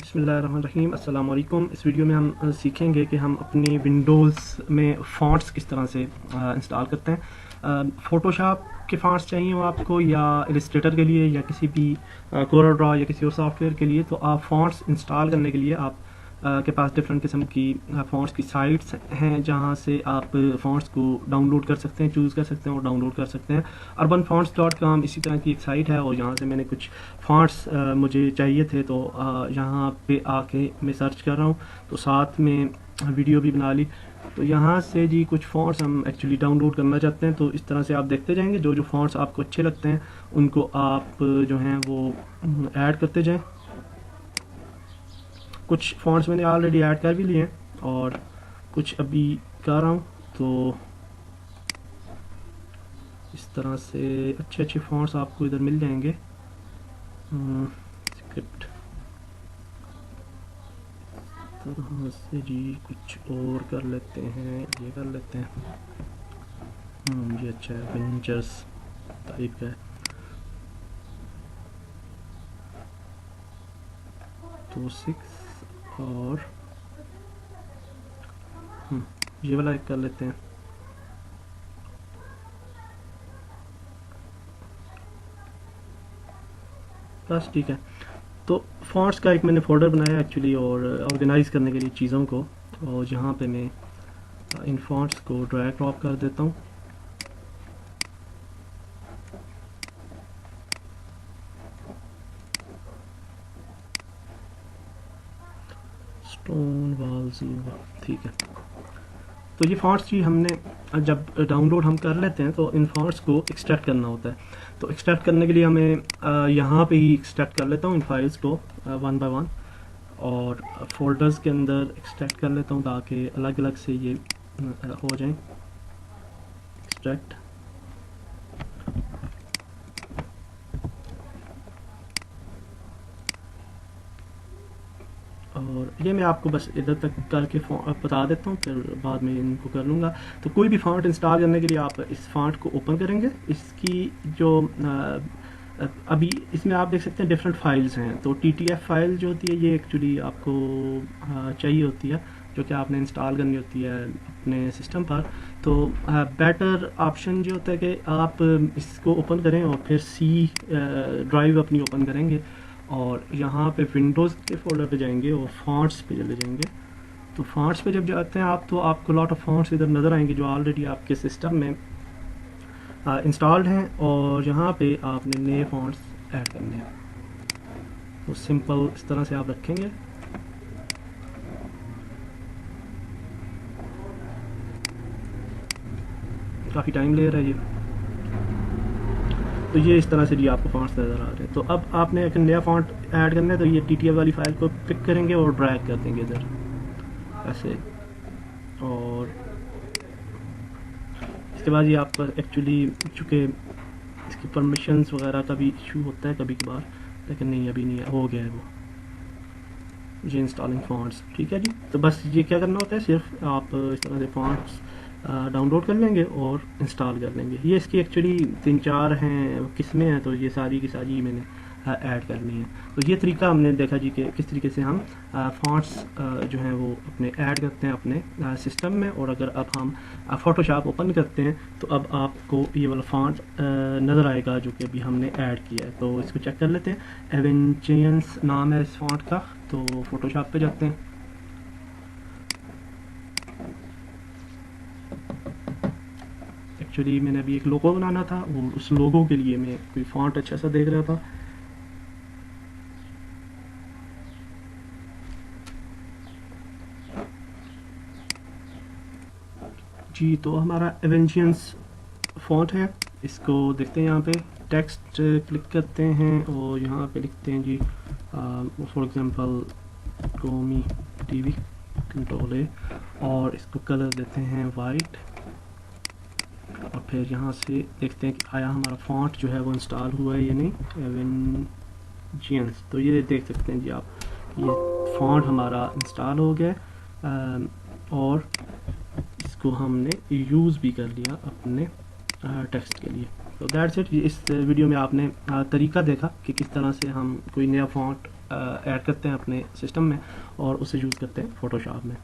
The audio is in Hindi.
बिस्मिल्लाहिर्रहमानिर्रहीम अस्सलाम वालेकुम। इस वीडियो में हम सीखेंगे कि हम अपनी विंडोज़ में फ़ॉन्ट्स किस तरह से इंस्टॉल करते हैं। फ़ोटोशॉप के फ़ॉन्ट्स चाहिए हो आपको या इलस्ट्रेटर के लिए या किसी भी कोरल ड्रॉ या किसी और सॉफ्टवेयर के लिए, तो आप फ़ॉन्ट्स इंस्टॉल करने के लिए आप के पास डिफरेंट किस्म की फ़ॉन्ट्स की साइट्स हैं जहां से आप फ़ॉन्ट्स को डाउनलोड कर सकते हैं, चूज़ कर सकते हैं और डाउनलोड कर सकते हैं। urbanfonts.com इसी तरह की एक साइट है और यहाँ से मैंने कुछ फ़ॉन्ट्स मुझे चाहिए थे, तो यहाँ पे आके मैं सर्च कर रहा हूँ, तो साथ में वीडियो भी बना ली। तो यहाँ से जी कुछ फ़ॉन्ट्स हम एक्चुअली डाउनलोड करना चाहते हैं, तो इस तरह से आप देखते जाएंगे। जो जो फ़ॉन्ट्स आपको अच्छे लगते हैं उनको आप जो हैं वो ऐड करते जाएँ। कुछ फ़ॉन्ट्स मैंने ऑलरेडी ऐड कर भी लिए हैं और कुछ अभी कर रहा हूँ। तो इस तरह से अच्छे अच्छे फ़ॉन्ट्स आपको इधर मिल जाएंगे। स्क्रिप्ट तरह से जी कुछ और कर लेते हैं, ये कर लेते हैं। ये अच्छा है, वेंचर्स टाइप का है। तो 6 और ये वाला एक कर लेते हैं। बस ठीक है। तो फ़ॉन्ट्स का एक मैंने फ़ोल्डर बनाया एक्चुअली और ऑर्गेनाइज़ करने के लिए चीज़ों को, और यहाँ पे मैं इन फ़ॉन्ट्स को ड्रैग ड्रॉप कर देता हूँ। स्टोन वॉल ज़ीरो, ठीक है। तो ये फ़ॉन्ट्स जी हमने जब डाउनलोड हम कर लेते हैं तो इन फ़ॉन्ट्स को एक्सट्रैक्ट करना होता है। तो एक्सट्रैक्ट करने के लिए हमें यहाँ पे ही एक्सट्रैक्ट कर लेता हूँ इन फाइल्स को वन बाय वन, और फोल्डर्स के अंदर एक्सट्रैक्ट कर लेता हूँ ताकि अलग अलग से ये हो जाए एक्सट्रैक्ट। और ये मैं आपको बस इधर तक करके बता देता हूँ, फिर बाद में इनको कर लूँगा। तो कोई भी फ़ॉन्ट इंस्टॉल करने के लिए आप इस फ़ॉन्ट को ओपन करेंगे। इसकी जो अभी इसमें आप देख सकते हैं डिफरेंट फाइल्स हैं। तो TTF फाइल जो होती है ये एक्चुअली आपको चाहिए होती है, जो कि आपने इंस्टॉल करनी होती है अपने सिस्टम पर। तो बेटर ऑप्शन जो होता है कि आप इसको ओपन करें और फिर C ड्राइव अपनी ओपन करेंगे और यहाँ पे विंडोज़ के फोल्डर पे जाएंगे और फ़ॉन्ट्स पे चले जाएंगे। तो फ़ॉन्ट्स पे जब जाते हैं आप, तो आपको लॉट ऑफ फ़ॉन्ट्स इधर नज़र आएंगे जो ऑलरेडी आपके सिस्टम में इंस्टॉल्ड हैं, और यहाँ पे आपने नए फ़ॉन्ट्स ऐड करने हैं। तो सिंपल इस तरह से आप रखेंगे। काफ़ी टाइम ले रहा है ये। तो ये इस तरह से जी आपको फ़ॉन्ट्स नज़र आ रहे हैं। तो अब आपने एक नया फ़ॉन्ट ऐड करना है, तो ये TTF वाली फाइल को पिक करेंगे और ड्रैग कर देंगे इधर ऐसे। और इसके बाद ये आपका एक्चुअली चूँकि इसकी परमिशंस वगैरह का भी इशू होता है कभी कभार, लेकिन नहीं अभी नहीं हो गया है वो ये इंस्टॉलिंग फ़ॉन्ट्स, ठीक है जी। तो बस ये क्या करना होता है, सिर्फ आप इस तरह से फ़ॉन्ट्स डाउनलोड कर लेंगे और इंस्टॉल कर लेंगे। ये इसकी एक्चुअली 3-4 हैं किस्में हैं, तो ये सारी की सारी मैंने ऐड करनी है। तो ये तरीका हमने देखा जी कि किस तरीके से हम फ़ॉन्ट्स जो हैं वो अपने ऐड करते हैं अपने सिस्टम में। और अगर अब हम फ़ोटोशॉप ओपन करते हैं तो अब आपको ये वाला फ़ॉन्ट नज़र आएगा जो कि अभी हमने ऐड किया है। तो इसको चेक कर लेते हैं। एवेंचियंस नाम है इस फ़ॉन्ट का। तो फ़ोटोशॉप पे जाते हैं। एक्चुअली मैंने अभी एक लोगो बनाना था और उस लोगो के लिए मैं कोई फ़ॉन्ट अच्छा सा देख रहा था। जी तो हमारा एवेंशियंस फ़ॉन्ट है, इसको देखते हैं। यहाँ पे टेक्स्ट क्लिक करते हैं और यहाँ पे लिखते हैं जी फॉर एग्जांपल कौमी TV, Ctrl A, और इसको कलर देते हैं वाइट। और फिर यहाँ से देखते हैं कि आया हमारा फ़ॉन्ट जो है वो इंस्टॉल हुआ है या नहीं, एवेंशियंस। तो ये देख सकते हैं जी आप, ये फ़ॉन्ट हमारा इंस्टॉल हो गया और इसको हमने यूज़ भी कर लिया अपने टेक्स्ट के लिए। तो दैट्स इट। इस वीडियो में आपने तरीका देखा कि किस तरह से हम कोई नया फ़ॉन्ट ऐड करते हैं अपने सिस्टम में और उसे यूज़ करते हैं फ़ोटोशॉप में।